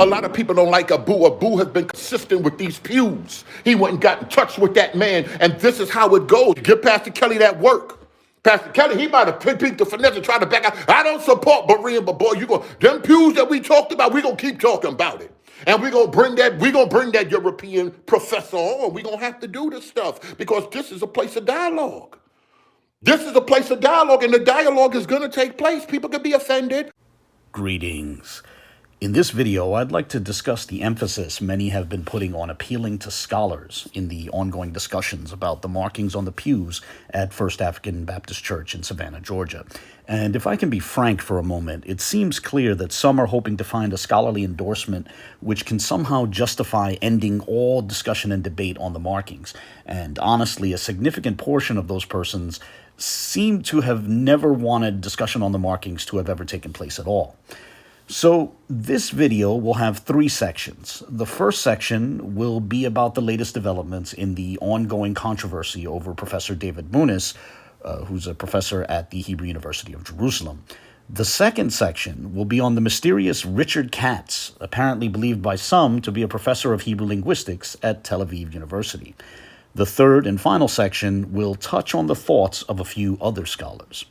A lot of people don't like Abu. Abu has been consistent with these pews. He went and got in touch with that man, and this is how it goes. Give Pastor Kelly that work. Pastor Kelly, he might have picked the finesse and tried to back out. I don't support Berean, but boy, them pews that we talked about, we're gonna keep talking about it. And we're gonna bring that European professor on. We're gonna have to do this stuff because this is a place of dialogue. This is a place of dialogue, and the dialogue is gonna take place. People could be offended. Greetings. In this video, I'd like to discuss the emphasis many have been putting on appealing to scholars in the ongoing discussions about the markings on the pews at First African Baptist Church in Savannah, Georgia. And if I can be frank for a moment, it seems clear that some are hoping to find a scholarly endorsement which can somehow justify ending all discussion and debate on the markings. And honestly, a significant portion of those persons seem to have never wanted discussion on the markings to have ever taken place at all. So this video will have 3 sections. The first section will be about the latest developments in the ongoing controversy over Professor David Boonis, who's a professor at the Hebrew University of Jerusalem. The second section will be on the mysterious Richard Katz, apparently believed by some to be a professor of Hebrew linguistics at Tel Aviv University. The third and final section will touch on the thoughts of a few other scholars.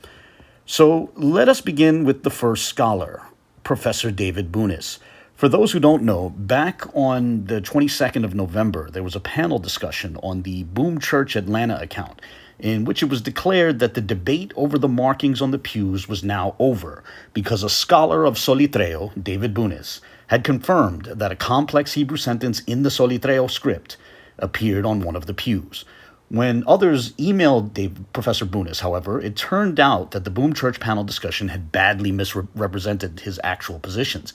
So let us begin with the first scholar, Professor David Boonis. For those who don't know, back on the 22nd of November, there was a panel discussion on the Boom Church Atlanta account, in which it was declared that the debate over the markings on the pews was now over, because a scholar of Solitreo, David Boonis, had confirmed that a complex Hebrew sentence in the Solitreo script appeared on one of the pews. When others emailed Professor Boonis, however, it turned out that the Boom Church panel discussion had badly misrepresented his actual positions.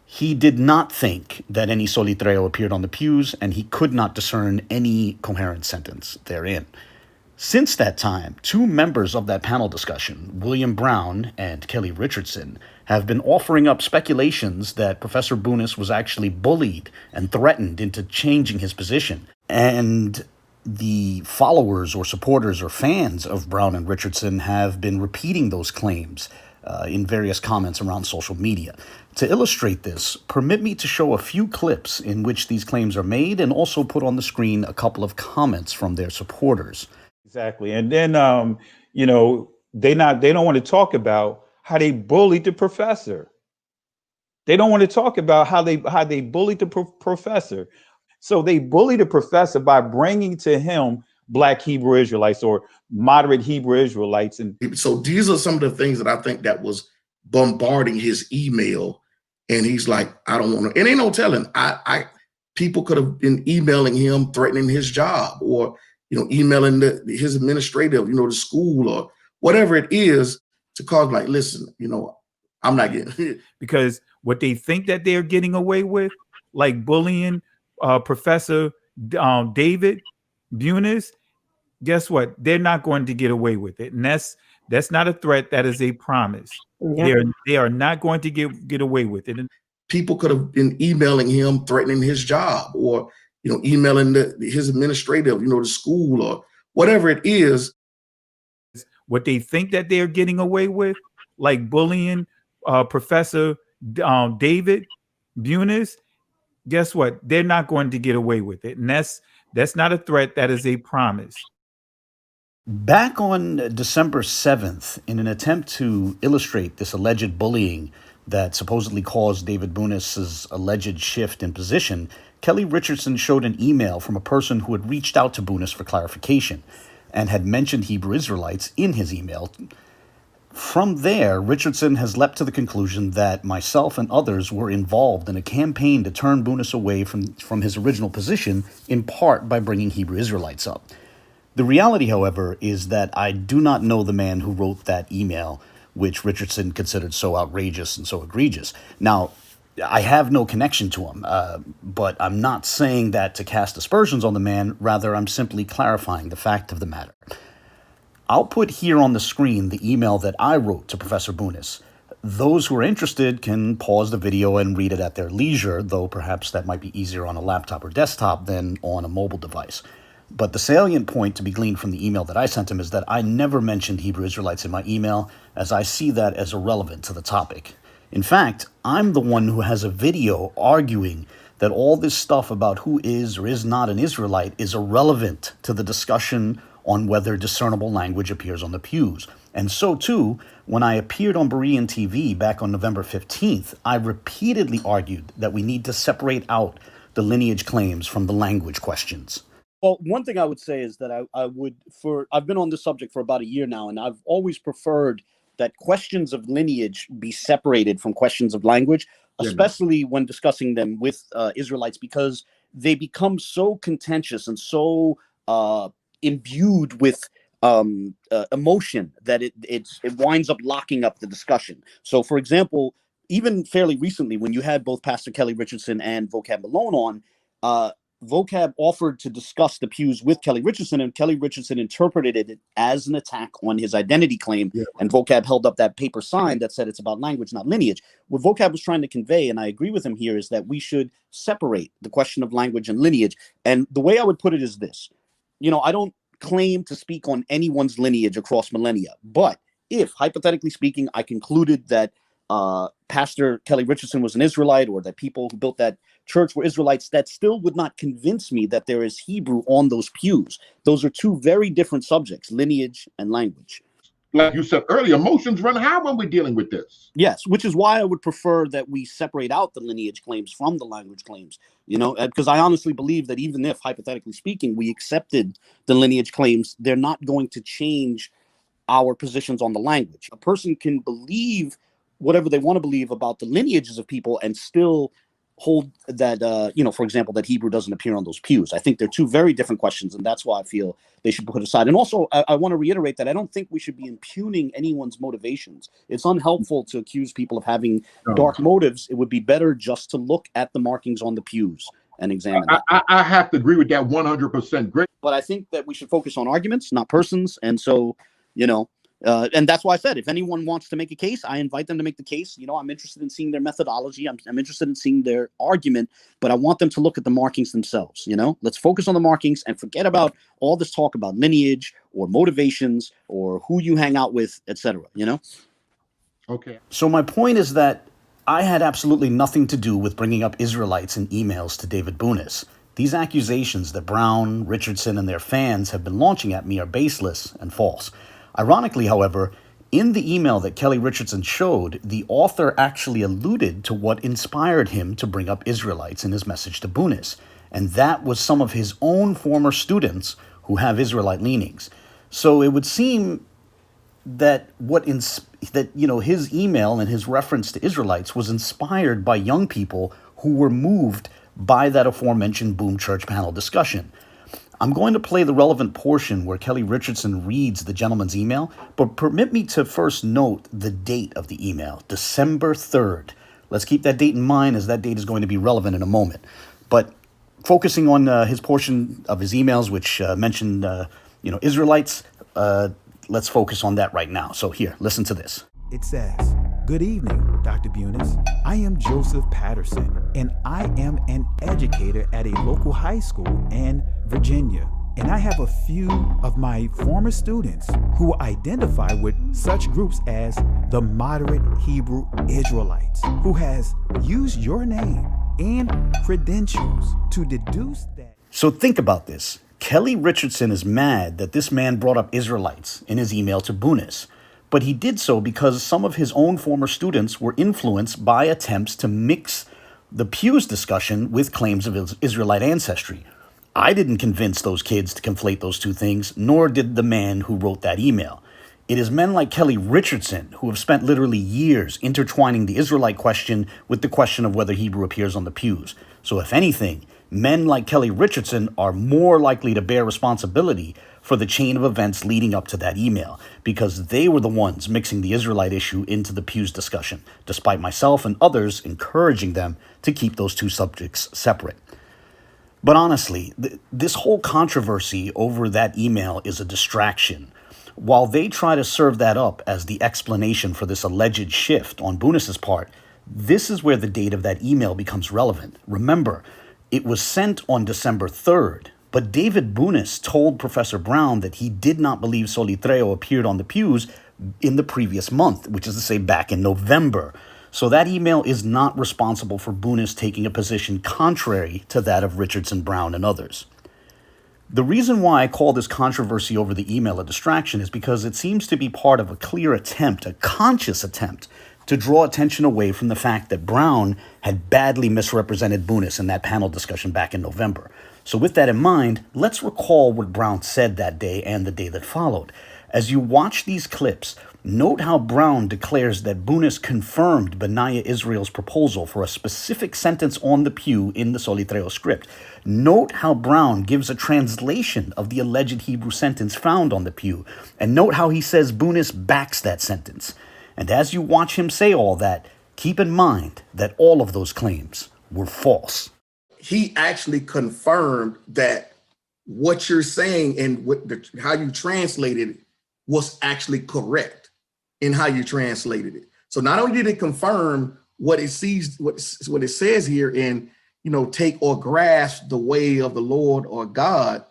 He did not think that any Solitreo appeared on the pews, and he could not discern any coherent sentence therein. Since that time, 2 members of that panel discussion, William Brown and Kelly Richardson, have been offering up speculations that Professor Boonis was actually bullied and threatened into changing his position. And the followers or supporters or fans of Brown and Richardson have been repeating those claims in various comments around social media. To illustrate this, permit me to show a few clips in which these claims are made and also put on the screen a couple of comments from their supporters. Exactly. And then, they don't want to talk about how they bullied the professor. They don't want to talk about how they bullied the professor. So they bullied the professor by bringing to him Black Hebrew Israelites or moderate Hebrew Israelites. And so these are some of the things that I think that was bombarding his email. And he's like, I don't want to, and ain't no telling. People could have been emailing him, threatening his job, or, emailing his administrative, the school or whatever it is to cause like, listen, I'm not getting because what they think that they're getting away with, like bullying Professor David Boonis, guess what? They're not going to get away with it. And that's not a threat. That is a promise. Yep. They are not going to get away with it. People could have been emailing him, threatening his job, or, emailing his administrative, the school or whatever it is. What they think that they're getting away with, like bullying Professor David Boonis, guess what? They're not going to get away with it. And that's not a threat. That is a promise. Back on December 7th, in an attempt to illustrate this alleged bullying that supposedly caused David Boonis's alleged shift in position, Kelly Richardson showed an email from a person who had reached out to Boonis for clarification and had mentioned Hebrew Israelites in his email. From there, Richardson has leapt to the conclusion that myself and others were involved in a campaign to turn Boonis away from his original position, in part by bringing Hebrew Israelites up. The reality, however, is that I do not know the man who wrote that email, which Richardson considered so outrageous and so egregious. Now, I have no connection to him, but I'm not saying that to cast aspersions on the man. Rather, I'm simply clarifying the fact of the matter. I'll put here on the screen the email that I wrote to Professor Boonis. Those who are interested can pause the video and read it at their leisure, though perhaps that might be easier on a laptop or desktop than on a mobile device. But the salient point to be gleaned from the email that I sent him is that I never mentioned Hebrew Israelites in my email, as I see that as irrelevant to the topic. In fact, I'm the one who has a video arguing that all this stuff about who is or is not an Israelite is irrelevant to the discussion on whether discernible language appears on the pews. And so, too, when I appeared on Berean TV back on November 15th, I repeatedly argued that we need to separate out the lineage claims from the language questions. Well, one thing I would say is that I've been on this subject for about a year now, and I've always preferred that questions of lineage be separated from questions of language, especially when discussing them with Israelites, because they become so contentious and so imbued with emotion that it winds up locking up the discussion. So, for example, even fairly recently, when you had both Pastor Kelly Richardson and Vocab Malone on, Vocab offered to discuss the pews with Kelly Richardson, and Kelly Richardson interpreted it as an attack on his identity claim. Yeah. And Vocab held up that paper sign that said it's about language, not lineage. What Vocab was trying to convey, and I agree with him here, is that we should separate the question of language and lineage. And the way I would put it is this. I don't claim to speak on anyone's lineage across millennia, but if, hypothetically speaking, I concluded that Pastor Kelly Richardson was an Israelite, or that people who built that church were Israelites, that still would not convince me that there is Hebrew on those pews. Those are two very different subjects, lineage and language. Like you said earlier, emotions run high when we're dealing with this. Yes, which is why I would prefer that we separate out the lineage claims from the language claims, because I honestly believe that even if, hypothetically speaking, we accepted the lineage claims, they're not going to change our positions on the language. A person can believe whatever they want to believe about the lineages of people and still hold that, for example, that Hebrew doesn't appear on those pews. I think they're two very different questions, and that's why I feel they should be put aside. And also, I want to reiterate that I don't think we should be impugning anyone's motivations. It's unhelpful to accuse people of having dark motives. It would be better just to look at the markings on the pews and examine them. I have to agree with that 100%. Great. But I think that we should focus on arguments, not persons. And so, and that's why I said, if anyone wants to make a case, I invite them to make the case. I'm interested in seeing their methodology. I'm interested in seeing their argument, but I want them to look at the markings themselves. Let's focus on the markings and forget about all this talk about lineage or motivations or who you hang out with, etc. Okay. So my point is that I had absolutely nothing to do with bringing up Israelites in emails to David Boonis. These accusations that Brown, Richardson, and their fans have been launching at me are baseless and false. Ironically, however, in the email that Kelly Richardson showed, the author actually alluded to what inspired him to bring up Israelites in his message to Boonis, and that was some of his own former students who have Israelite leanings. So it would seem that his email and his reference to Israelites was inspired by young people who were moved by that aforementioned Boom Church panel discussion. I'm going to play the relevant portion where Kelly Richardson reads the gentleman's email, but permit me to first note the date of the email, December 3rd. Let's keep that date in mind, as that date is going to be relevant in a moment. But focusing on his portion of his emails, which mentioned Israelites, let's focus on that right now. So here, listen to this. It says, "Good evening, Dr. Boonis. I am Joseph Patterson, and I am an educator at a local high school in Virginia. And I have a few of my former students who identify with such groups as the moderate Hebrew Israelites, who has used your name and credentials to deduce that." So think about this. Kelly Richardson is mad that this man brought up Israelites in his email to Boonis. But he did so because some of his own former students were influenced by attempts to mix the Pews discussion with claims of Israelite ancestry. I didn't convince those kids to conflate those two things, nor did the man who wrote that email. It is men like Kelly Richardson who have spent literally years intertwining the Israelite question with the question of whether Hebrew appears on the pews. So if anything, men like Kelly Richardson are more likely to bear responsibility for the chain of events leading up to that email, because they were the ones mixing the Israelite issue into the Pews discussion, despite myself and others encouraging them to keep those two subjects separate. But honestly, this whole controversy over that email is a distraction. While they try to serve that up as the explanation for this alleged shift on Boonis's part, this is where the date of that email becomes relevant. Remember, it was sent on December 3rd, but David Boonis told Professor Brown that he did not believe Solitreo appeared on the pews in the previous month, which is to say back in November. So that email is not responsible for Boonis taking a position contrary to that of Richardson, Brown, and others. The reason why I call this controversy over the email a distraction is because it seems to be part of a clear attempt, a conscious attempt, to draw attention away from the fact that Brown had badly misrepresented Boonis in that panel discussion back in November. So with that in mind, let's recall what Brown said that day and the day that followed. As you watch these clips, note how Brown declares that Boonis confirmed Benaiah Israel's proposal for a specific sentence on the pew in the Solitreo script. Note how Brown gives a translation of the alleged Hebrew sentence found on the pew, and note how he says Boonis backs that sentence. And as you watch him say all that, keep in mind that all of those claims were false. He actually confirmed that what you're saying and how you translated it was actually correct in how you translated it. So not only did it confirm what it sees, what it says here in, take or grasp the way of the Lord or God,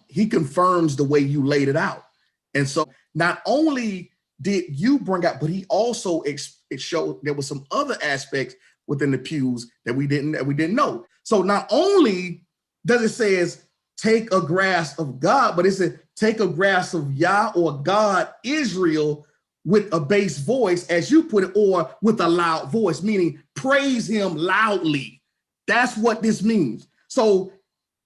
he confirms the way you laid it out. And so not only did you bring out, but he also it showed there was some other aspects within the pews that we didn't know. So not only does it says take a grasp of God, but it said take a grasp of Yah or God Israel with a bass voice, as you put it, or with a loud voice, meaning praise him loudly. That's what this means. So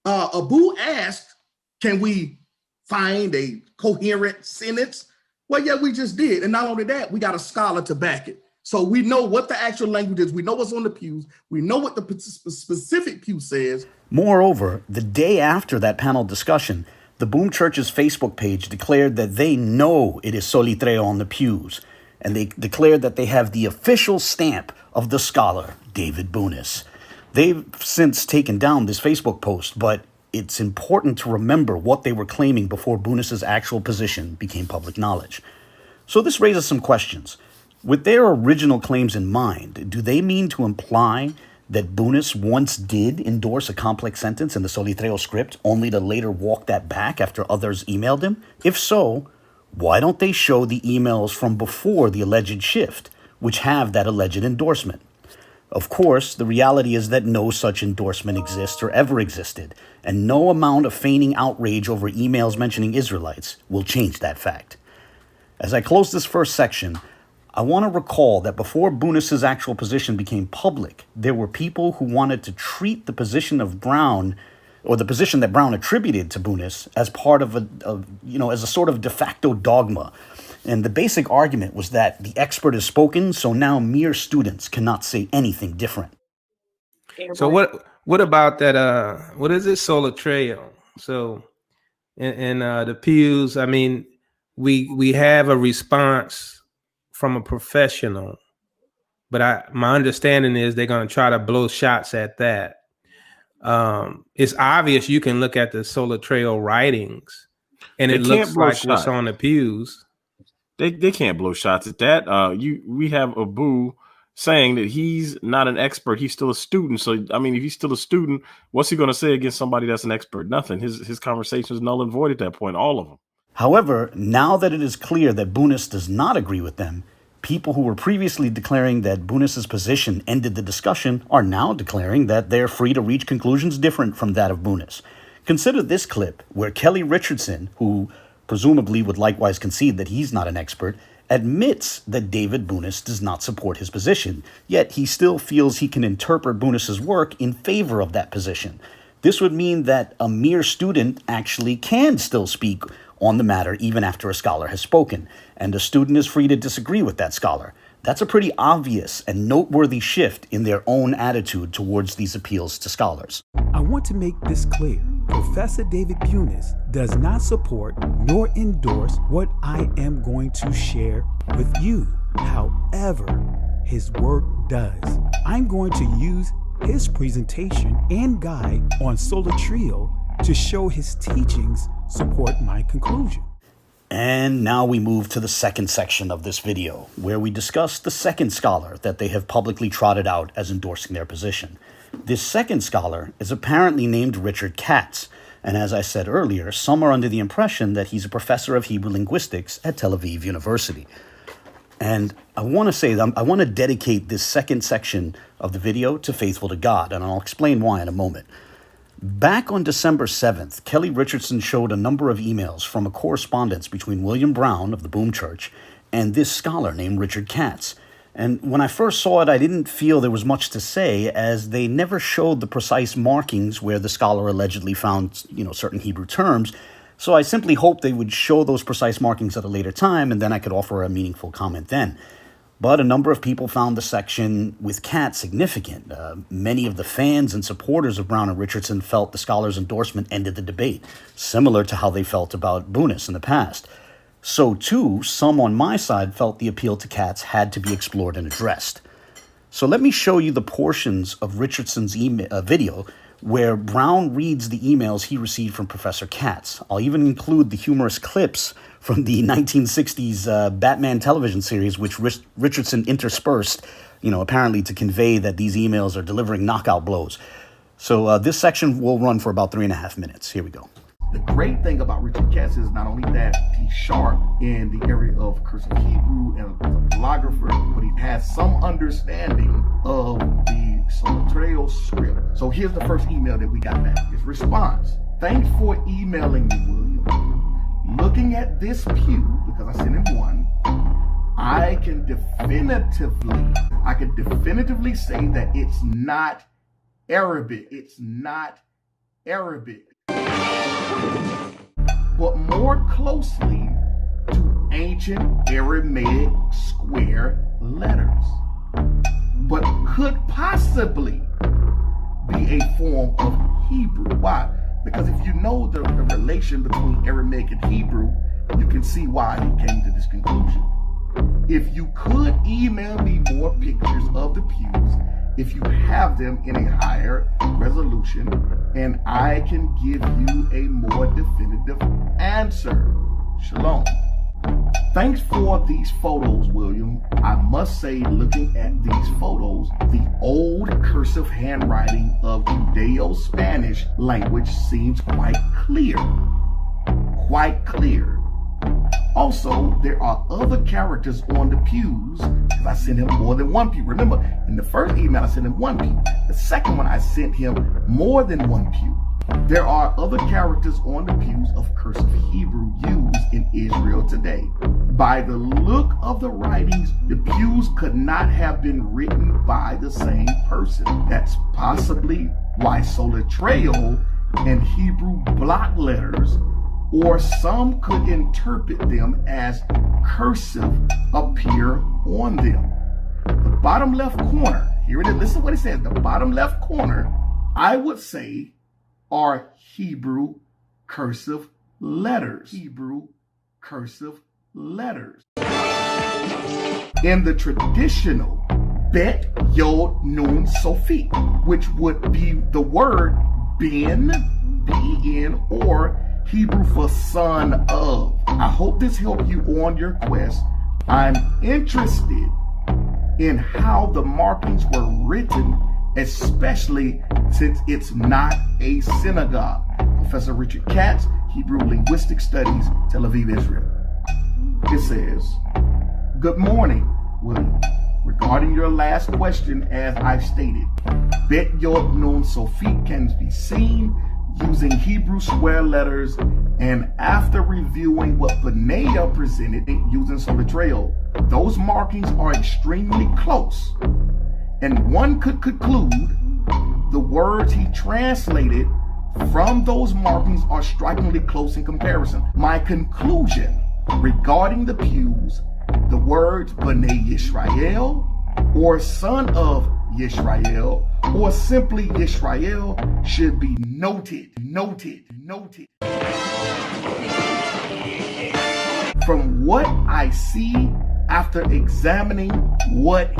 Abu asked, can we find a coherent sentence? Well, yeah, we just did. And not only that, we got a scholar to back it. So we know what the actual language is. We know what's on the pews. We know what the specific pew says. Moreover, the day after that panel discussion, the Boom Church's Facebook page declared that they know it is Solitreo on the pews, and they declared that they have the official stamp of the scholar, David Boonis. They've since taken down this Facebook post, but it's important to remember what they were claiming before Boonis's actual position became public knowledge. So this raises some questions. With their original claims in mind, do they mean to imply that Boonis once did endorse a complex sentence in the Solitreo script, only to later walk that back after others emailed him? If so, why don't they show the emails from before the alleged shift, which have that alleged endorsement? Of course, the reality is that no such endorsement exists or ever existed, and no amount of feigning outrage over emails mentioning Israelites will change that fact. As I close this first section, I want to recall that before Boonis's actual position became public, there were people who wanted to treat the position of Brown, or the position that Brown attributed to Boonis, as part of as a sort of de facto dogma. And the basic argument was that the expert has spoken, so now mere students cannot say anything different. So what about that? What is it? Solitreo. So in the pews, I mean, we have a response from a professional, but my understanding is they're going to try to blow shots at that. It's obvious you can look at the Solitreo writings, and it looks like what's on the pews. They can't blow shots at that. We have Abu saying that he's not an expert; he's still a student. So, I mean, if he's still a student, what's he going to say against somebody that's an expert? Nothing. His conversation is null and void at that point. All of them. However, now that it is clear that Boonis does not agree with them, people who were previously declaring that Boonis's position ended the discussion are now declaring that they're free to reach conclusions different from that of Boonis. Consider this clip where Kelly Richardson, who presumably would likewise concede that he's not an expert, admits that David Boonis does not support his position, yet he still feels he can interpret Boonis's work in favor of that position. This would mean that a mere student actually can still speak on the matter even after a scholar has spoken, and a student is free to disagree with that scholar. That's a pretty obvious and noteworthy shift in their own attitude towards these appeals to scholars. I want to make this clear. Professor David Boonis does not support nor endorse what I am going to share with you. However, his work does. I'm going to use his presentation and guide on Solitreo to show his teachings support my conclusion. And now we move to the second section of this video, where we discuss the second scholar that they have publicly trotted out as endorsing their position. This second scholar is apparently named Richard Katz, and as I said earlier, some are under the impression that he's a professor of Hebrew linguistics at Tel Aviv University. And I want to say that I want to dedicate this second section of the video to Faithful to God, and I'll explain why in a moment. Back on December 7th, Kelly Richardson showed a number of emails from a correspondence between William Brown of the Boom Church and this scholar named Richard Katz. And when I first saw it, I didn't feel there was much to say, as they never showed the precise markings where the scholar allegedly found, certain Hebrew terms. So I simply hoped they would show those precise markings at a later time, and then I could offer a meaningful comment then. But a number of people found the section with Katz significant. Many of the fans and supporters of Brown and Richardson felt the scholar's endorsement ended the debate, similar to how they felt about Boonis in the past. So too, some on my side felt the appeal to Katz had to be explored and addressed. So let me show you the portions of Richardson's video where Brown reads the emails he received from Professor Katz. I'll even include the humorous clips from the 1960s Batman television series, which Richardson interspersed, apparently to convey that these emails are delivering knockout blows. So this section will run for about 3.5 minutes. Here we go. The great thing about Richard Katz is not only that he's sharp in the area of cursive Hebrew and as a calligrapher, but he has some understanding of the Soletreo script. So here's the first email that we got back. His response: "Thanks for emailing me, William. Looking at this pew, because I sent him one, I can definitively say that it's not Arabic. It's not Arabic. But more closely to ancient Aramaic square letters, but could possibly be a form of Hebrew." Why? Because if you know the relation between Aramaic and Hebrew, you can see why he came to this conclusion. If you could email me more pictures of the pews, if you have them in a higher resolution, and I can give you a more definitive answer. Shalom. Thanks for these photos, William. I must say, looking at these photos, the old cursive handwriting of Judeo-Spanish language seems quite clear. Quite clear. Also, there are other characters on the pews, because I sent him more than one pew. Remember, in the first email, I sent him one pew. The second one, I sent him more than one pew. There are other characters on the pews of cursive Hebrew used in Israel today. By the look of the writings, the pews could not have been written by the same person. That's possibly why Soletreo and Hebrew block letters, or some could interpret them as cursive, appear on them. The bottom left corner, here it is, listen to what it says, the bottom left corner, I would say, are Hebrew cursive letters. Hebrew cursive letters. In the traditional Bet Yod Nun Sofit, which would be the word Ben, B-E-N, or Hebrew for son of. I hope this helped you on your quest. I'm interested in how the markings were written, especially since it's not a synagogue. Professor Richard Katz, Hebrew Linguistic Studies, Tel Aviv, Israel. It says, "Good morning, William. Regarding your last question, as I've stated, Bet Yod Nun Sofit can be seen using Hebrew square letters, and after reviewing what Benaya presented using Soletreo, those markings are extremely close, and one could conclude the words he translated from those markings are strikingly close in comparison. My conclusion regarding the pews, the words B'nai Yisrael, or son of Yisrael, or simply Yisrael, should be noted. From what I see after examining what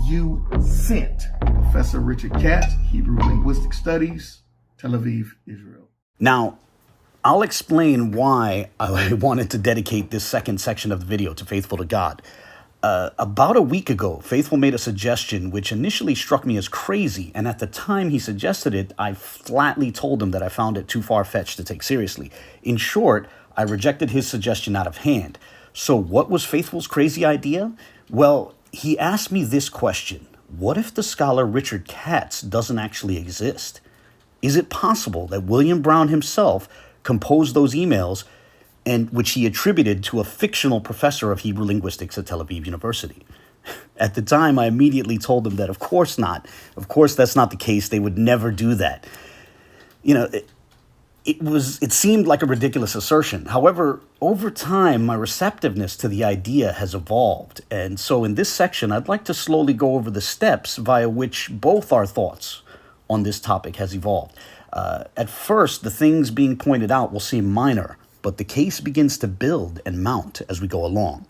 you sent." Professor Richard Katz, Hebrew Linguistic Studies, Tel Aviv, Israel. Now, I'll explain why I wanted to dedicate this second section of the video to Faithful to God. About a week ago, Faithful made a suggestion which initially struck me as crazy, and at the time he suggested it, I flatly told him that I found it too far-fetched to take seriously. In short, I rejected his suggestion out of hand. So what was Faithful's crazy idea? Well, he asked me this question. What if the scholar Richard Katz doesn't actually exist? Is it possible that William Brown himself composed those emails, and which he attributed to a fictional professor of Hebrew linguistics at Tel Aviv University? At the time, I immediately told him that of course not. Of course that's not the case. They would never do that. You know, it seemed like a ridiculous assertion. However, over time, my receptiveness to the idea has evolved. And so in this section, I'd like to slowly go over the steps via which both our thoughts on this topic has evolved. At first, the things being pointed out will seem minor, but the case begins to build and mount as we go along.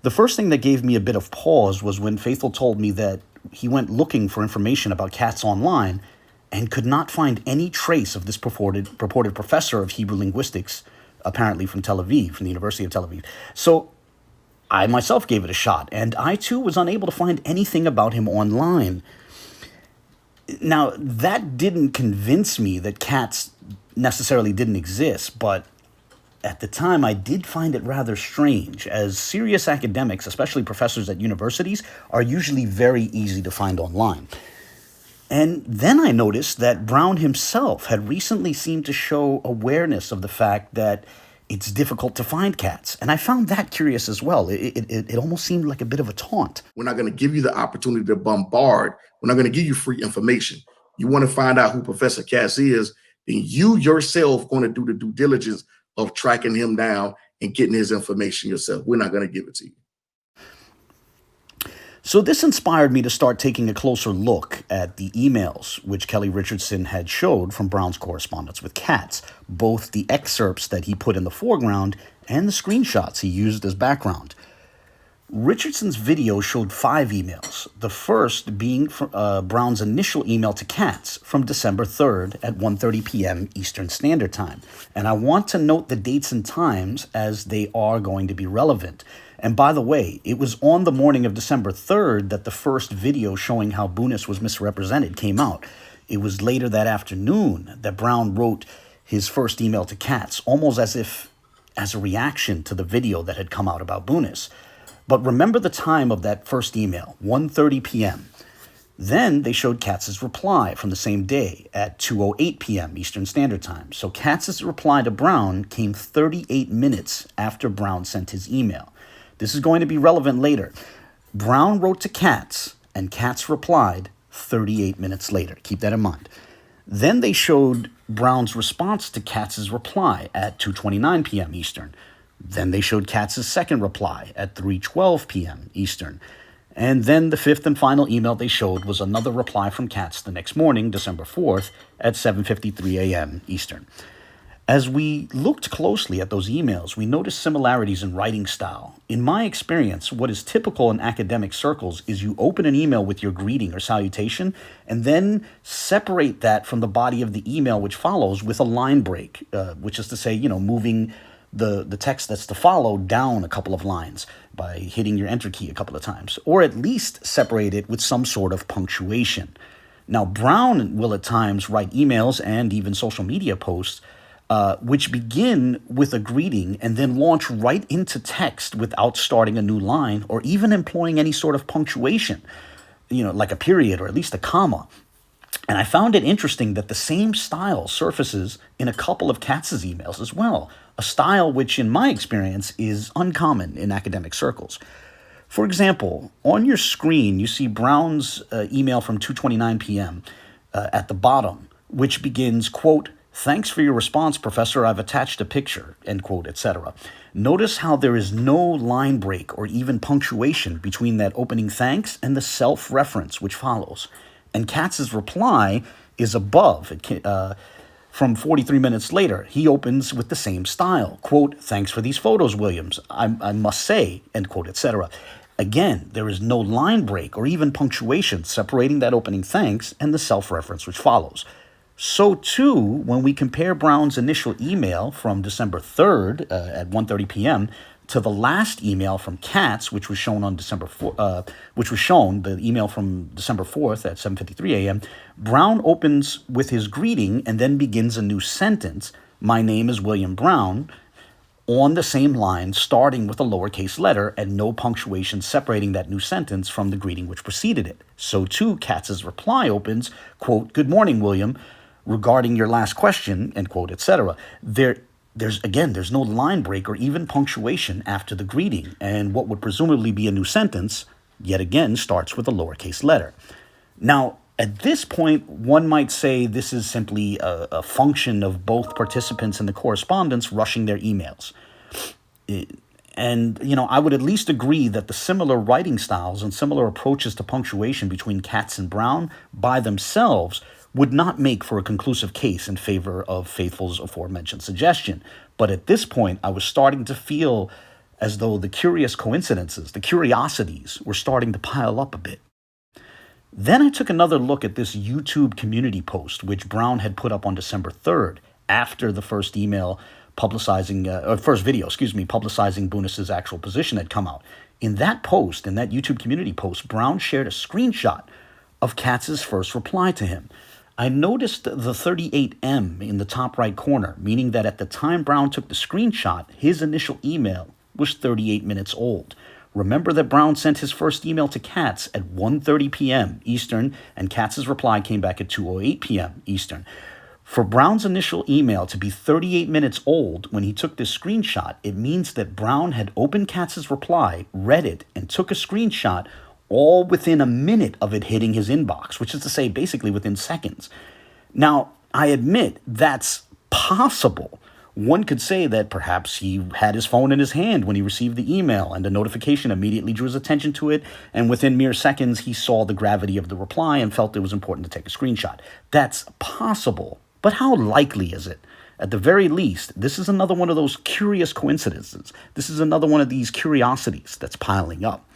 The first thing that gave me a bit of pause was when Faithful told me that he went looking for information about Katz online and could not find any trace of this purported professor of Hebrew linguistics, apparently from Tel Aviv, from the University of Tel Aviv. So I myself gave it a shot, and I too was unable to find anything about him online. Now, that didn't convince me that Katz necessarily didn't exist, but at the time, I did find it rather strange, as serious academics, especially professors at universities, are usually very easy to find online. And then I noticed that Brown himself had recently seemed to show awareness of the fact that it's difficult to find Katz. And I found that curious as well. It almost seemed like a bit of a taunt. We're not going to give you the opportunity to bombard. We're not going to give you free information. You want to find out who Professor Katz is, then you yourself going to do the due diligence of tracking him down and getting his information yourself. We're not going to give it to you. So this inspired me to start taking a closer look at the emails which Kelly Richardson had showed from Brown's correspondence with Katz, both the excerpts that he put in the foreground and the screenshots he used as background. Richardson's video showed 5 emails, the first being Brown's initial email to Katz from December 3rd at 1:30 p.m. Eastern Standard Time. And I want to note the dates and times as they are going to be relevant. And by the way, it was on the morning of December 3rd that the first video showing how Boonis was misrepresented came out. It was later that afternoon that Brown wrote his first email to Katz, almost as a reaction to the video that had come out about Boonis. But remember the time of that first email, 1:30 p.m. Then they showed Katz's reply from the same day at 2:08 p.m. Eastern Standard Time. So Katz's reply to Brown came 38 minutes after Brown sent his email. This is going to be relevant later. Brown wrote to Katz, and Katz replied 38 minutes later. Keep that in mind. Then they showed Brown's response to Katz's reply at 2:29 p.m. Eastern. Then they showed Katz's second reply at 3:12 p.m. Eastern. And then the fifth and final email they showed was another reply from Katz the next morning, December 4th, at 7:53 a.m. Eastern. As we looked closely at those emails, we noticed similarities in writing style. In my experience, what is typical in academic circles is you open an email with your greeting or salutation, and then separate that from the body of the email which follows with a line break, which is to say, moving the text that's to follow down a couple of lines by hitting your enter key a couple of times, or at least separate it with some sort of punctuation. Now, Brown will at times write emails and even social media posts which begin with a greeting and then launch right into text without starting a new line or even employing any sort of punctuation, like a period or at least a comma. And I found it interesting that the same style surfaces in a couple of Katz's emails as well, a style which, in my experience, is uncommon in academic circles. For example, on your screen, you see Brown's email from 2:29 p.m. At the bottom, which begins, quote, "Thanks for your response, Professor. I've attached a picture," end quote, etc. Notice how there is no line break or even punctuation between that opening thanks and the self-reference which follows. And Katz's reply is above. From 43 minutes later, he opens with the same style. Quote, "Thanks for these photos, Williams. I must say," end quote, etc. Again, there is no line break or even punctuation separating that opening thanks and the self-reference which follows. So, too, when we compare Brown's initial email from December 3rd at 1:30 p.m. to the last email from Katz, which was shown on the email from December 4th at 7:53 a.m., Brown opens with his greeting and then begins a new sentence. "My name is William Brown," on the same line, starting with a lowercase letter and no punctuation separating that new sentence from the greeting which preceded it. So too, Katz's reply opens, quote, "Good morning, William. Regarding your last question," end quote, etc. There's no line break or even punctuation after the greeting, and what would presumably be a new sentence, yet again, starts with a lowercase letter. Now, at this point, one might say this is simply a function of both participants in the correspondence rushing their emails. And, I would at least agree that the similar writing styles and similar approaches to punctuation between Katz and Brown by themselves would not make for a conclusive case in favor of Faithful's aforementioned suggestion. But at this point, I was starting to feel as though the curious coincidences, the curiosities, were starting to pile up a bit. Then I took another look at this YouTube community post, which Brown had put up on December 3rd, after the first video, publicizing Boonis's actual position had come out. In that post, in that YouTube community post, Brown shared a screenshot of Katz's first reply to him. I noticed the 38M in the top right corner, meaning that at the time Brown took the screenshot, his initial email was 38 minutes old. Remember that Brown sent his first email to Katz at 1:30 p.m. Eastern, and Katz's reply came back at 2:08 p.m. Eastern. For Brown's initial email to be 38 minutes old when he took this screenshot, it means that Brown had opened Katz's reply, read it, and took a screenshot all within a minute of it hitting his inbox, which is to say basically within seconds. Now, I admit that's possible. One could say that perhaps he had his phone in his hand when he received the email, and the notification immediately drew his attention to it, and within mere seconds he saw the gravity of the reply and felt it was important to take a screenshot. That's possible, but how likely is it? At the very least, this is another one of those curious coincidences. This is another one of these curiosities that's piling up.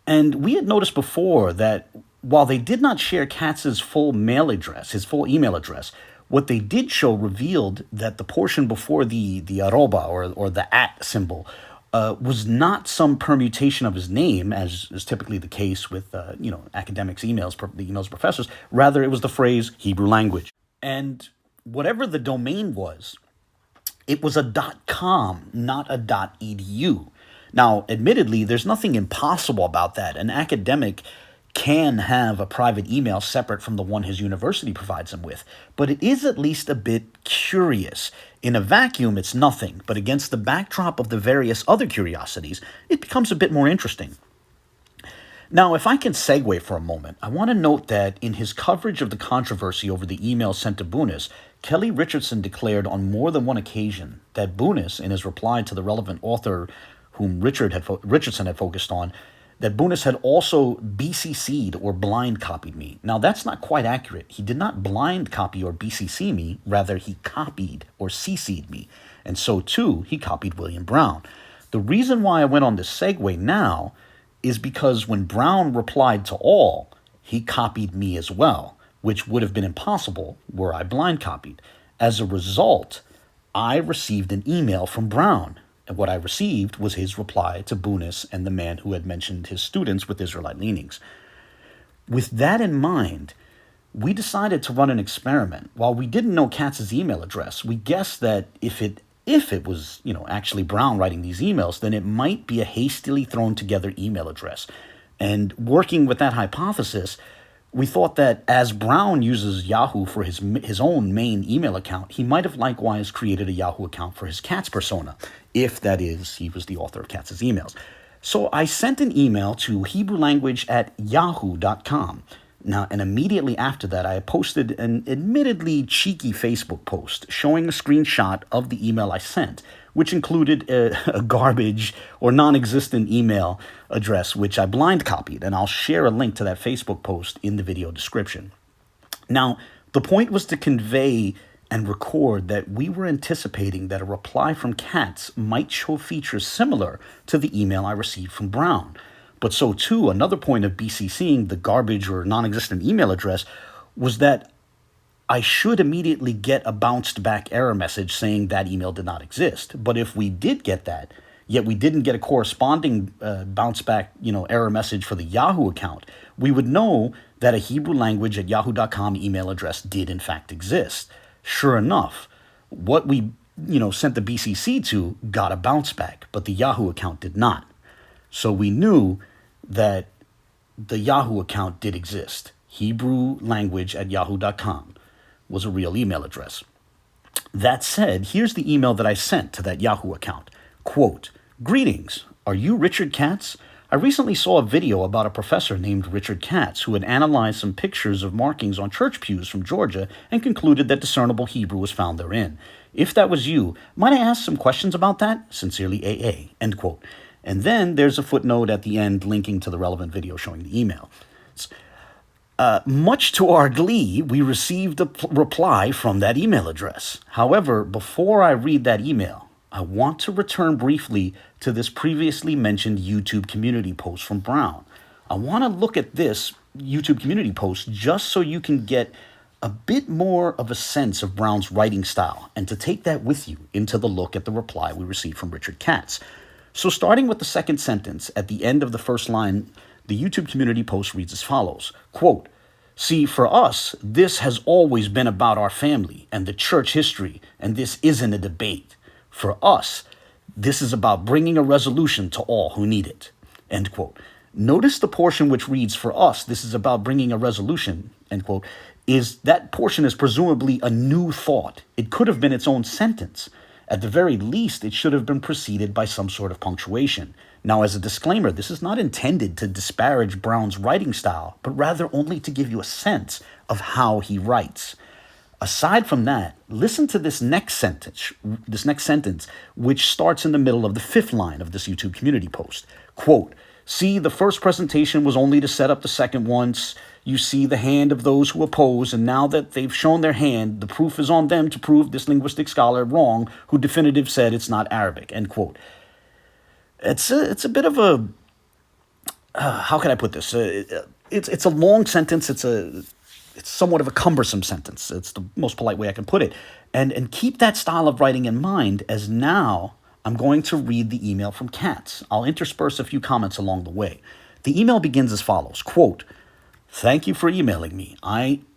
And we had noticed before that while they did not share Katz's full mail address, his full email address, what they did show revealed that the portion before the arroba or the at symbol was not some permutation of his name, as is typically the case with academics' emails, the emails of professors. Rather, it was the phrase Hebrew language. And whatever the domain was, it was a .com, not a .edu. Now, admittedly, there's nothing impossible about that. An academic can have a private email separate from the one his university provides him with, but it is at least a bit curious. In a vacuum, it's nothing, but against the backdrop of the various other curiosities, it becomes a bit more interesting. Now, if I can segue for a moment, I want to note that in his coverage of the controversy over the email sent to Boonis, Kelly Richardson declared on more than one occasion that Boonis, in his reply to the relevant author whom Richardson had focused on, that Boonis had also BCC'd or blind copied me. Now, that's not quite accurate. He did not blind copy or BCC me. Rather, he copied or CC'd me. And so, too, he copied William Brown. The reason why I went on this segue now is because when Brown replied to all, he copied me as well, which would have been impossible were I blind copied. As a result, I received an email from Brown. And what I received was his reply to Boonis and the man who had mentioned his students with Israelite leanings. With that in mind, we decided to run an experiment. While we didn't know Katz's email address, we guessed that if it was, actually Brown writing these emails, then it might be a hastily thrown together email address. And working with that hypothesis, we thought that as Brown uses Yahoo for his own main email account, he might have likewise created a Yahoo account for his Katz persona, if that is, he was the author of Katz's emails. So I sent an email to HebrewLanguage@yahoo.com. Now, and immediately after that, I posted an admittedly cheeky Facebook post showing a screenshot of the email I sent, which included a garbage or non-existent email address, which I blind copied, and I'll share a link to that Facebook post in the video description. Now, the point was to convey and record that we were anticipating that a reply from Katz might show features similar to the email I received from Brown. But so too, another point of BCCing the garbage or non-existent email address was that I should immediately get a bounced back error message saying that email did not exist. But if we did get that, yet we didn't get a corresponding bounce back, error message for the Yahoo account, we would know that a HebrewLanguage@yahoo.com email address did in fact exist. Sure enough, what we sent the BCC to got a bounce back, but the Yahoo account did not. So we knew that the Yahoo account did exist. HebrewLanguage@yahoo.com was a real email address. That said, here's the email that I sent to that Yahoo account. Quote, "Greetings. Are you Richard Katz? I recently saw a video about a professor named Richard Katz who had analyzed some pictures of markings on church pews from Georgia and concluded that discernible Hebrew was found therein. If that was you, might I ask some questions about that? Sincerely, AA." End quote. And then there's a footnote at the end linking to the relevant video showing the email. Much to our glee, we received a reply from that email address. However, before I read that email, I want to return briefly to this previously mentioned YouTube community post from Brown. I want to look at this YouTube community post just so you can get a bit more of a sense of Brown's writing style and to take that with you into the look at the reply we received from Richard Katz. So starting with the second sentence at the end of the first line, the YouTube community post reads as follows, quote, "See, for us, this has always been about our family and the church history, and this isn't a debate. For us, this is about bringing a resolution to all who need it." End quote. Notice the portion which reads, "For us, this is about bringing a resolution," end quote, that portion is presumably a new thought. It could have been its own sentence. At the very least, it should have been preceded by some sort of punctuation. Now, as a disclaimer, this is not intended to disparage Brown's writing style, but rather only to give you a sense of how he writes. Aside from that, listen to this next sentence, which starts in the middle of the fifth line of this YouTube community post. Quote, "See, the first presentation was only to set up the second once. You see the hand of those who oppose, and now that they've shown their hand, the proof is on them to prove this linguistic scholar wrong who definitive said it's not Arabic," end quote. It's a bit of a, how can I put this? It's a long sentence. It's somewhat of a cumbersome sentence. It's the most polite way I can put it. And keep that style of writing in mind, as now I'm going to read the email from Katz. I'll intersperse a few comments along the way. The email begins as follows, quote, "Thank you for emailing me.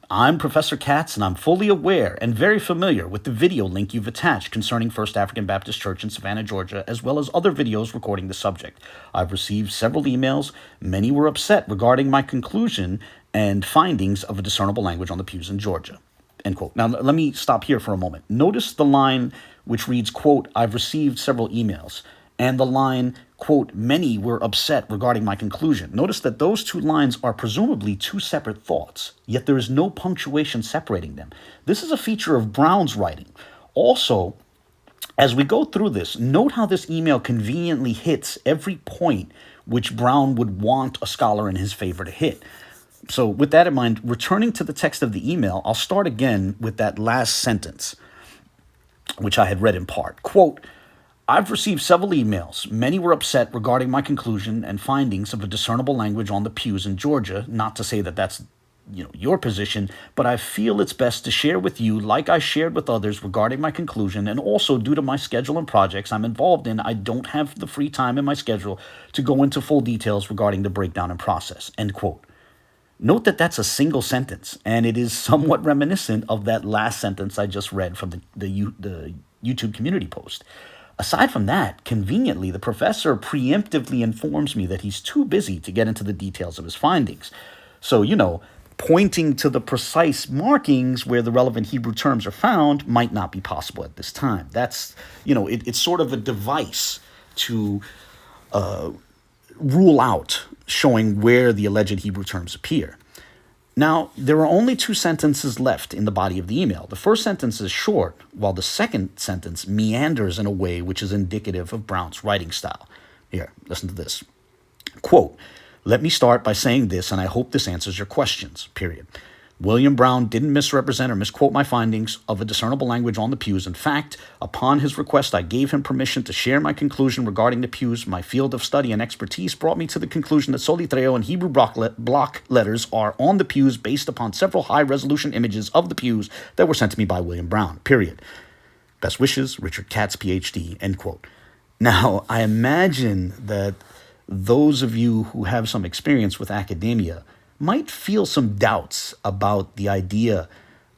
I'm Professor Katz, and I'm fully aware and very familiar with the video link you've attached concerning First African Baptist Church in Savannah, Georgia, as well as other videos recording the subject. I've received several emails. Many were upset regarding my conclusion and findings of a discernible language on the pews in Georgia." End quote. Now, let me stop here for a moment. Notice the line which reads, quote, "I've received several emails," and the line, quote, "Many were upset regarding my conclusion." Notice that those two lines are presumably two separate thoughts, yet there is no punctuation separating them. This is a feature of Brown's writing. Also, as we go through this, note how this email conveniently hits every point which Brown would want a scholar in his favor to hit. So with that in mind, returning to the text of the email, I'll start again with that last sentence, which I had read in part. Quote, "I've received several emails. Many were upset regarding my conclusion and findings of a discernible language on the pews in Georgia. Not to say that that's your position, but I feel it's best to share with you, like I shared with others regarding my conclusion, and also due to my schedule and projects I'm involved in, I don't have the free time in my schedule to go into full details regarding the breakdown and process." End quote. Note that that's a single sentence, and it is somewhat reminiscent of that last sentence I just read from the YouTube community post. Aside from that, conveniently, the professor preemptively informs me that he's too busy to get into the details of his findings. So, pointing to the precise markings where the relevant Hebrew terms are found might not be possible at this time. That's, it's sort of a device to rule out showing where the alleged Hebrew terms appear. Now, there are only two sentences left in the body of the email. The first sentence is short, while the second sentence meanders in a way which is indicative of Brown's writing style. Here, listen to this. Quote, "Let me start by saying this, and I hope this answers your questions, period. William Brown didn't misrepresent or misquote my findings of a discernible language on the pews. In fact, upon his request, I gave him permission to share my conclusion regarding the pews. My field of study and expertise brought me to the conclusion that solitreo and Hebrew block letters are on the pews based upon several high-resolution images of the pews that were sent to me by William Brown, period. Best wishes, Richard Katz, PhD," end quote. Now, I imagine that those of you who have some experience with academia might feel some doubts about the idea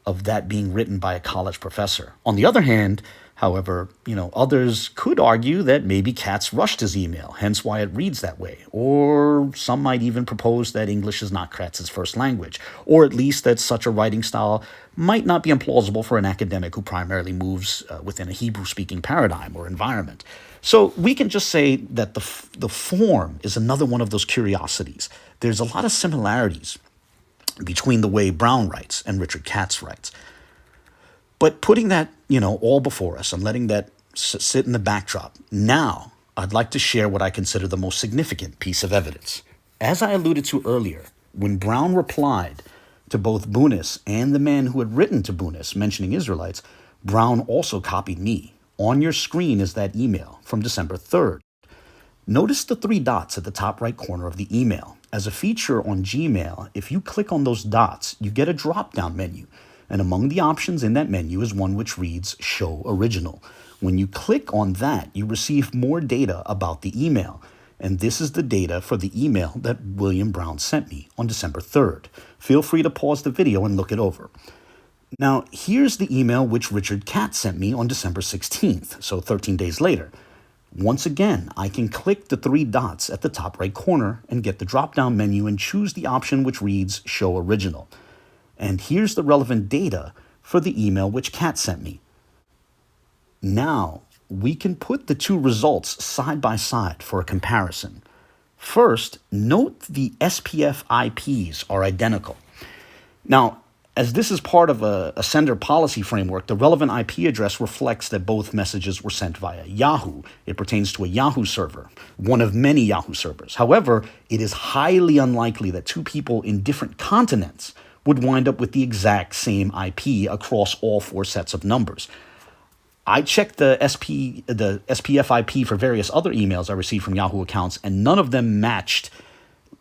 of that being written by a college professor. On the other hand, However, others could argue that maybe Katz rushed his email, hence why it reads that way. Or some might even propose that English is not Katz's first language, or at least that such a writing style might not be implausible for an academic who primarily moves within a Hebrew-speaking paradigm or environment. So we can just say that the form is another one of those curiosities. There's a lot of similarities between the way Brown writes and Richard Katz writes. But putting that, all before us and letting that sit in the backdrop, now I'd like to share what I consider the most significant piece of evidence. As I alluded to earlier, when Brown replied to both Boonis and the man who had written to Boonis mentioning Israelites, Brown also copied me. On your screen is that email from December 3rd. Notice the 3 dots at the top right corner of the email. As a feature on Gmail, if you click on those dots, you get a drop-down menu. And among the options in that menu is one which reads Show Original. When you click on that, you receive more data about the email. And this is the data for the email that William Brown sent me on December 3rd. Feel free to pause the video and look it over. Now, here's the email which Richard Katz sent me on December 16th, so 13 days later. Once again, I can click the 3 dots at the top right corner and get the drop-down menu and choose the option which reads Show Original. And here's the relevant data for the email which Katz sent me. Now, we can put the 2 results side by side for a comparison. First, note the SPF IPs are identical. Now, as this is part of a sender policy framework, the relevant IP address reflects that both messages were sent via Yahoo. It pertains to a Yahoo server, one of many Yahoo servers. However, it is highly unlikely that 2 people in different continents would wind up with the exact same IP across all 4 sets of numbers. I checked the SPF IP for various other emails I received from Yahoo accounts, and none of them matched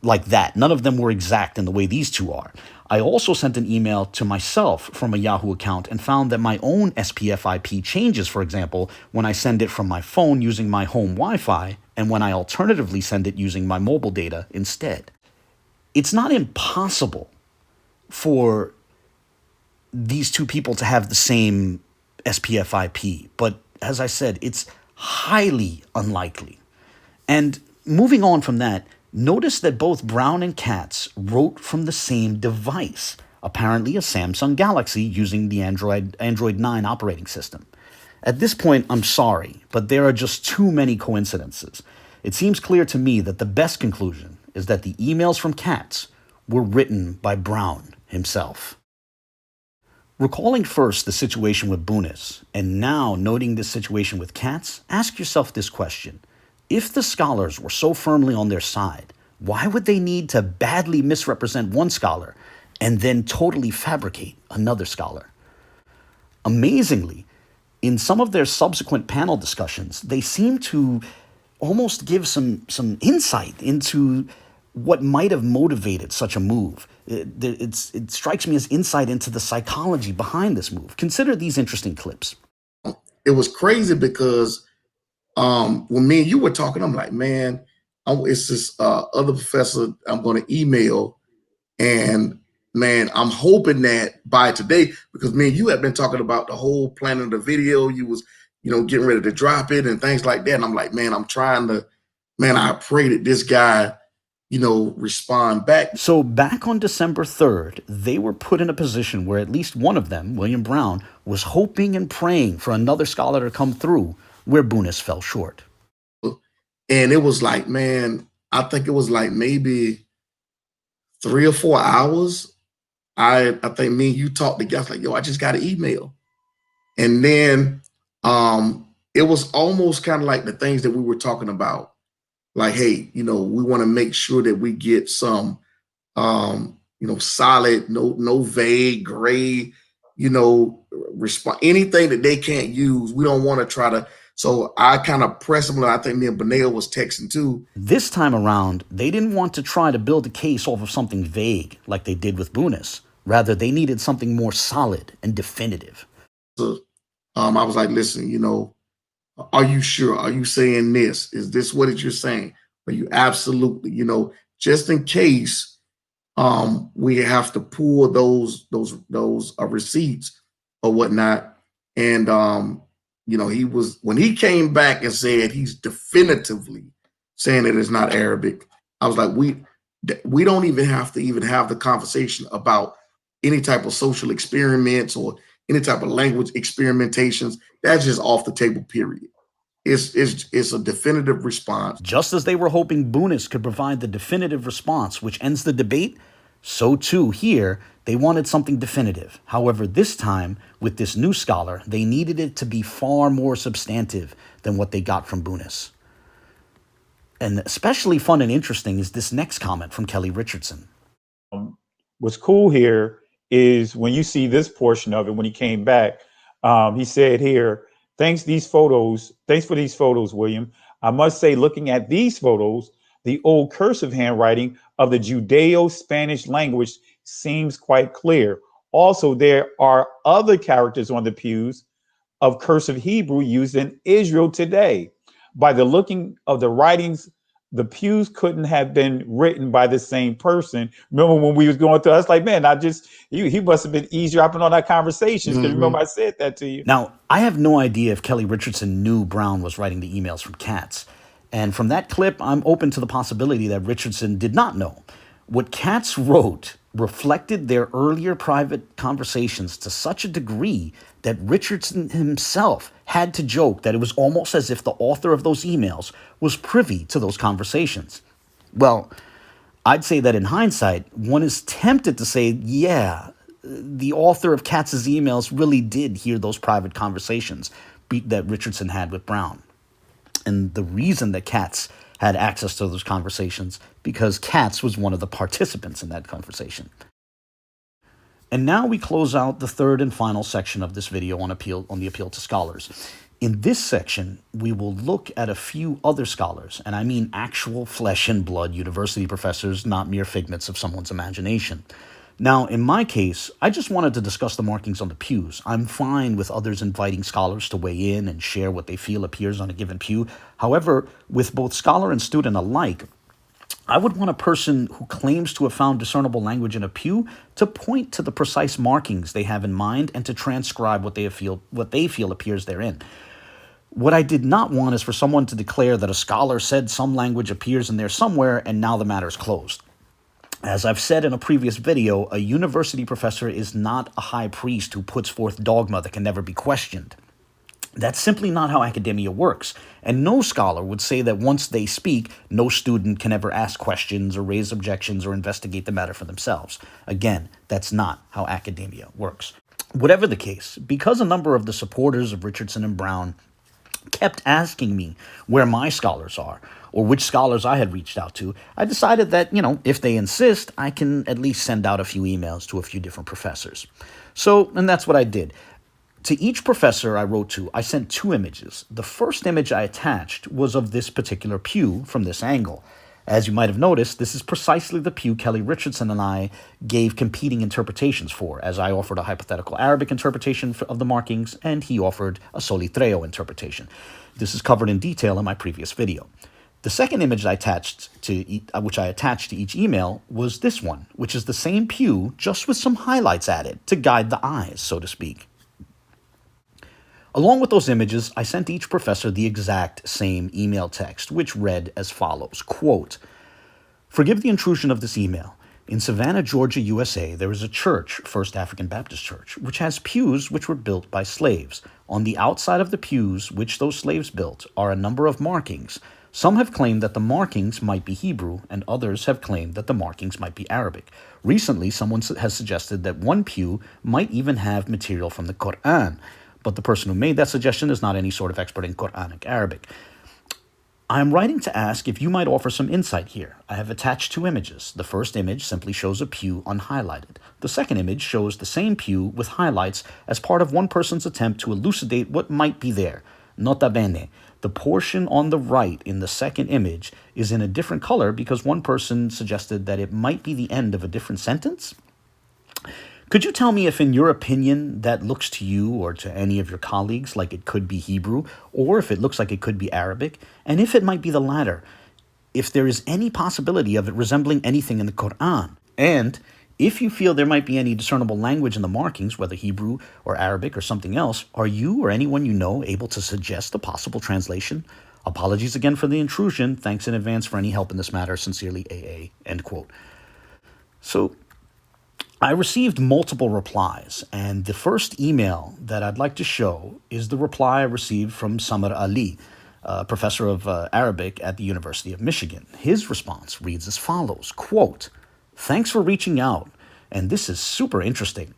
like that. None of them were exact in the way these 2 are. I also sent an email to myself from a Yahoo account and found that my own SPF IP changes, for example, when I send it from my phone using my home Wi-Fi and when I alternatively send it using my mobile data instead. It's not impossible for these 2 people to have the same SPF IP, but as I said, it's highly unlikely. And moving on from that, notice that both Brown and Katz wrote from the same device, apparently a Samsung Galaxy using the Android 9 operating system. At this point, I'm sorry, but there are just too many coincidences. It seems clear to me that the best conclusion is that the emails from Katz were written by Brown himself. Recalling first the situation with Boonis, and now noting this situation with Katz, ask yourself this question. If the scholars were so firmly on their side, why would they need to badly misrepresent one scholar and then totally fabricate another scholar? Amazingly, in some of their subsequent panel discussions, they seem to almost give some insight into what might have motivated such a move. It strikes me as insight into the psychology behind this move. Consider these interesting clips. It was crazy because when me and you were talking, I'm like, man, it's this other professor I'm going to email, and man, I'm hoping that by today, because me and you have been talking about the whole plan of the video, you was, getting ready to drop it and things like that. And I'm like, man, I pray that this guy, respond back. So back on December 3rd, they were put in a position where at least one of them, William Brown, was hoping and praying for another scholar to come through where Boonis fell short. And it was like, man, I think it was like maybe 3 or 4 hours. I think me and you talked together. I was like, yo, I just got an email. And then it was almost kind of like the things that we were talking about. Like, hey, we want to make sure that we get some, solid, no vague, gray, response, anything that they can't use. We don't want to try to. So I kind of pressed them. I think me and Benel was texting too. This time around, they didn't want to try to build a case off of something vague like they did with Boonis. Rather, they needed something more solid and definitive. So I was like, listen, are you sure? Are you saying this? Is this what you're saying? Are you absolutely, just in case we have to pull those receipts or whatnot. And when he came back and said he's definitively saying it is not Arabic, I was like, we don't even have to have the conversation about any type of social experiments or any type of language experimentations. That's just off the table, period. It's a definitive response. Just as they were hoping Boonis could provide the definitive response which ends the debate, so too here they wanted something definitive. However, this time with this new scholar, they needed it to be far more substantive than what they got from Boonis. And especially fun and interesting is this next comment from Kelly Richardson. What's cool here is when you see this portion of it, when he came back, he said here, thanks for these photos, William. I must say, looking at these photos, the old cursive handwriting of the Judeo-Spanish language seems quite clear. Also, there are other characters on the pews of cursive Hebrew used in Israel today. By the looking of the writings, the pews couldn't have been written by the same person. Remember when we was going through, I was like, man, he must have been eavesdropping on our conversations, because remember I said that to you. Now, I have no idea if Kelly Richardson knew Brown was writing the emails from Katz. And from that clip, I'm open to the possibility that Richardson did not know. What Katz wrote reflected their earlier private conversations to such a degree that Richardson himself had to joke that it was almost as if the author of those emails was privy to those conversations. Well, I'd say that in hindsight, one is tempted to say, yeah, the author of Katz's emails really did hear those private conversations that Richardson had with Brown. And the reason that Katz had access to those conversations, because Katz was one of the participants in that conversation. And now we close out the third and final section of this video on the appeal to scholars. In this section, we will look at a few other scholars, and I mean actual flesh and blood university professors, not mere figments of someone's imagination. Now, in my case, I just wanted to discuss the markings on the pews. I'm fine with others inviting scholars to weigh in and share what they feel appears on a given pew. However, with both scholar and student alike, I would want a person who claims to have found discernible language in a pew to point to the precise markings they have in mind and to transcribe what they feel appears therein. What I did not want is for someone to declare that a scholar said some language appears in there somewhere and now the matter is closed. As I've said in a previous video, a university professor is not a high priest who puts forth dogma that can never be questioned. That's simply not how academia works, and no scholar would say that once they speak, no student can ever ask questions or raise objections or investigate the matter for themselves. Again, that's not how academia works. Whatever the case, because a number of the supporters of Richardson and Brown kept asking me where my scholars are, or which scholars I had reached out to, I decided that, if they insist, I can at least send out a few emails to a few different professors. And that's what I did. To each professor I wrote to, I sent 2 images. The first image I attached was of this particular pew from this angle. As you might have noticed, this is precisely the pew Kelly Richardson and I gave competing interpretations for, as I offered a hypothetical Arabic interpretation of the markings, and he offered a solitreo interpretation. This is covered in detail in my previous video. The second image which I attached to each email was this one, which is the same pew, just with some highlights added to guide the eyes, so to speak. Along with those images, I sent each professor the exact same email text, which read as follows, quote, "Forgive the intrusion of this email. In Savannah, Georgia, USA, there is a church, First African Baptist Church, which has pews which were built by slaves. On the outside of the pews which those slaves built are a number of markings. Some have claimed that the markings might be Hebrew, and others have claimed that the markings might be Arabic. Recently, someone has suggested that one pew might even have material from the Quran, but the person who made that suggestion is not any sort of expert in Quranic Arabic. I am writing to ask if you might offer some insight here. I have attached 2 images. The first image simply shows a pew unhighlighted. The second image shows the same pew with highlights as part of one person's attempt to elucidate what might be there. Nota bene, the portion on the right in the second image is in a different color because one person suggested that it might be the end of a different sentence. Could you tell me if, in your opinion, that looks to you or to any of your colleagues like it could be Hebrew, or if it looks like it could be Arabic, and if it might be the latter, if there is any possibility of it resembling anything in the Quran, and If you feel there might be any discernible language in the markings, whether Hebrew or Arabic or something else, are you or anyone you know able to suggest a possible translation? Apologies again for the intrusion. Thanks in advance for any help in this matter. Sincerely, AA. End quote. So I received multiple replies, and the first email that I'd like to show is the reply I received from Samar Ali, professor of Arabic at the University of Michigan. His response reads as follows, quote, "Thanks for reaching out, and this is super interesting.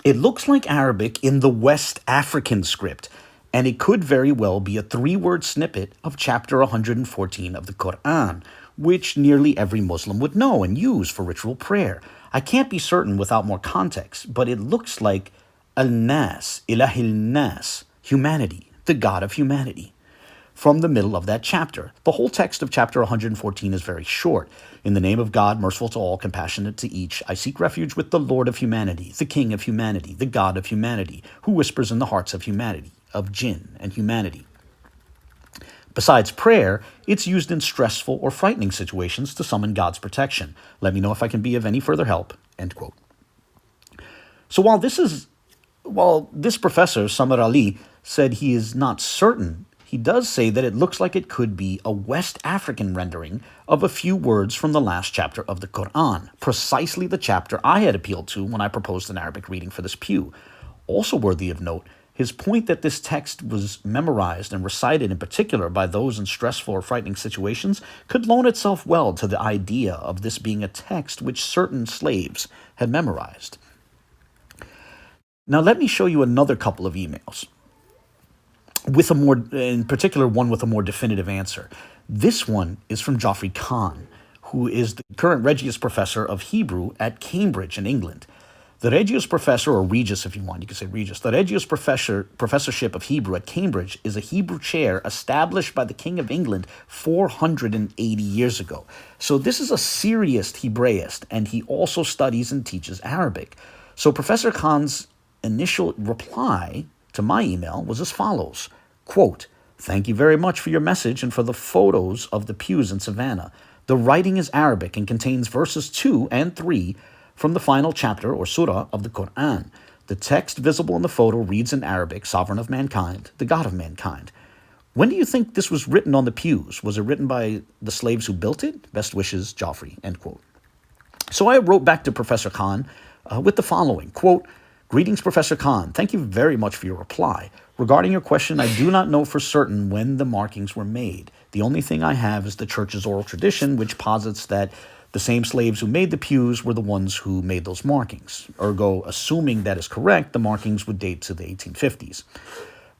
It looks like Arabic in the West African script, and it could very well be a 3-word snippet of chapter 114 of the Quran, which nearly every Muslim would know and use for ritual prayer. I can't be certain without more context, but it looks like al-Nas, ilahil Nas, humanity, the God of humanity, from the middle of that chapter. The whole text of chapter 114 is very short. In the name of God, merciful to all, compassionate to each, I seek refuge with the Lord of humanity, the King of humanity, the God of humanity, who whispers in the hearts of humanity, of jinn and humanity. Besides prayer, it's used in stressful or frightening situations to summon God's protection. Let me know if I can be of any further help." End quote. So while this professor, Samar Ali, said he is not certain, he does say that it looks like it could be a West African rendering of a few words from the last chapter of the Quran, precisely the chapter I had appealed to when I proposed an Arabic reading for this pew. Also worthy of note, his point that this text was memorized and recited in particular by those in stressful or frightening situations could loan itself well to the idea of this being a text which certain slaves had memorized. Now let me show you another couple of emails, with in particular one with a more definitive answer. This one is from Geoffrey Kahn, who is the current Regius professor of Hebrew at Cambridge in England. The Regius professor, or Regius if you want, you can say Regius. The Regius professorship of Hebrew at Cambridge is a Hebrew chair established by the King of England 480 years ago. So this is a serious Hebraist, and he also studies and teaches Arabic. So Professor Khan's initial reply to my email was as follows, quote, "Thank you very much for your message and for the photos of the pews in Savannah. The writing is Arabic and contains verses 2 and 3 from the final chapter or surah of the Quran. The text visible in the photo reads in Arabic, Sovereign of mankind, the God of mankind. When do you think this was written on the pews? Was it written by the slaves who built it? Best wishes, Geoffrey," end quote. So I wrote back to Professor Khan with the following, quote, "Greetings, Professor Khan. Thank you very much for your reply. Regarding your question, I do not know for certain when the markings were made. The only thing I have is the church's oral tradition, which posits that the same slaves who made the pews were the ones who made those markings. Ergo, assuming that is correct, the markings would date to the 1850s.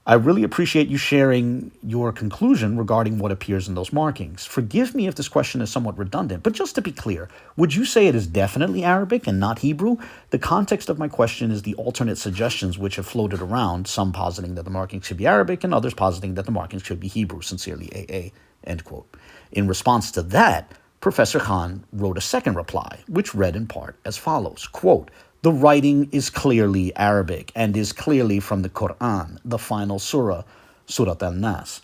I really appreciate you sharing your conclusion regarding what appears in those markings. Forgive me if this question is somewhat redundant, but just to be clear, would you say it is definitely Arabic and not Hebrew? The context of my question is the alternate suggestions which have floated around, some positing that the markings should be Arabic and others positing that the markings should be Hebrew. Sincerely, AA," end quote. In response to that, Professor Khan wrote a second reply, which read in part as follows, quote, "The writing is clearly Arabic and is clearly from the Quran, the final surah, Surat al-Nas.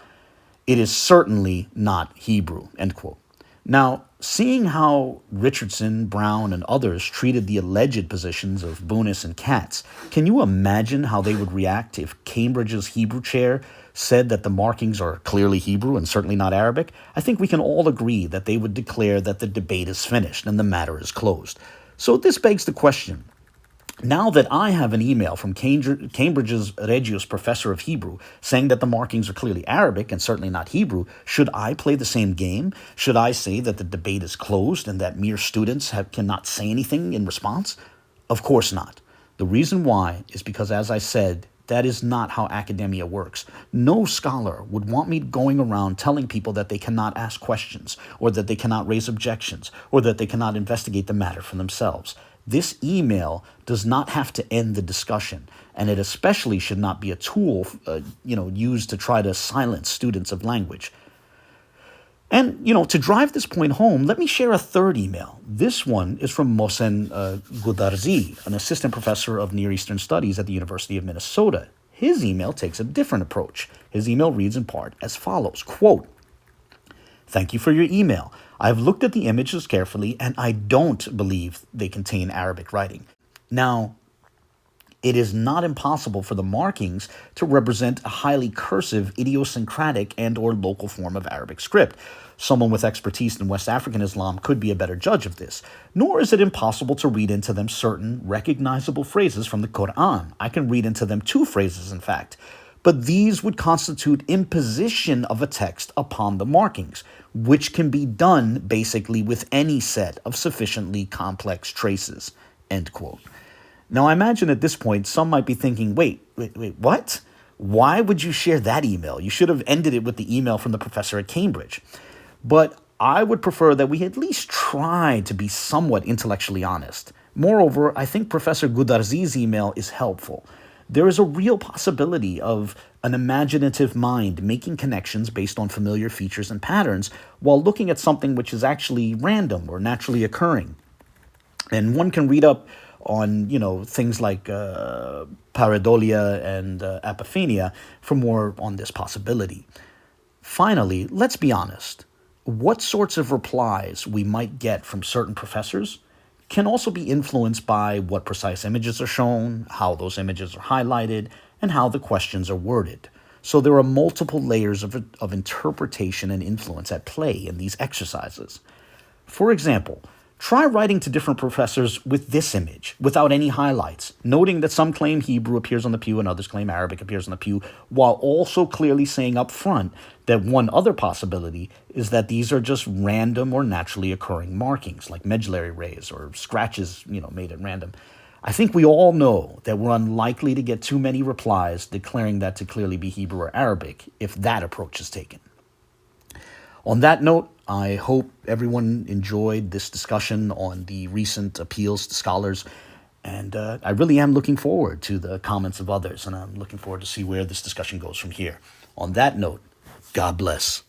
It is certainly not Hebrew," end quote. Now, seeing how Richardson, Brown, and others treated the alleged positions of Boonis and Katz, can you imagine how they would react if Cambridge's Hebrew chair said that the markings are clearly Hebrew and certainly not Arabic? I think we can all agree that they would declare that the debate is finished and the matter is closed. So this begs the question, now that I have an email from Cambridge's Regius professor of Hebrew saying that the markings are clearly Arabic and certainly not Hebrew, should I play the same game? Should I say that the debate is closed and that mere students cannot say anything in response? Of course not. The reason why is because, as I said, that is not how academia works. No scholar would want me going around telling people that they cannot ask questions, or that they cannot raise objections, or that they cannot investigate the matter for themselves. This email does not have to end the discussion, and it especially should not be a tool, used to try to silence students of language. And, to drive this point home, let me share a third email. This one is from Mohsen Gudarzi, an assistant professor of Near Eastern Studies at the University of Minnesota. His email takes a different approach. His email reads in part as follows, quote, Thank you for your email. I've looked at the images carefully and I don't believe they contain Arabic writing. Now, it is not impossible for the markings to represent a highly cursive, idiosyncratic, and or local form of Arabic script. Someone with expertise in West African Islam could be a better judge of this. Nor is it impossible to read into them certain recognizable phrases from the Quran. I can read into them 2 phrases, in fact. But these would constitute imposition of a text upon the markings, which can be done basically with any set of sufficiently complex traces. End quote. Now, I imagine at this point, some might be thinking, wait, what? Why would you share that email? You should have ended it with the email from the professor at Cambridge. But I would prefer that we at least try to be somewhat intellectually honest. Moreover, I think Professor Gudarzi's email is helpful. There is a real possibility of an imaginative mind making connections based on familiar features and patterns while looking at something which is actually random or naturally occurring. And one can read up on, things like pareidolia and apophenia for more on this possibility. Finally, let's be honest. What sorts of replies we might get from certain professors can also be influenced by what precise images are shown, how those images are highlighted, and how the questions are worded. So there are multiple layers of interpretation and influence at play in these exercises. For example, try writing to different professors with this image, without any highlights, noting that some claim Hebrew appears on the pew and others claim Arabic appears on the pew, while also clearly saying up front that one other possibility is that these are just random or naturally occurring markings, like medullary rays or scratches, made at random. I think we all know that we're unlikely to get too many replies declaring that to clearly be Hebrew or Arabic if that approach is taken. On that note, I hope everyone enjoyed this discussion on the recent appeals to scholars, and I really am looking forward to the comments of others, and I'm looking forward to see where this discussion goes from here. On that note, God bless.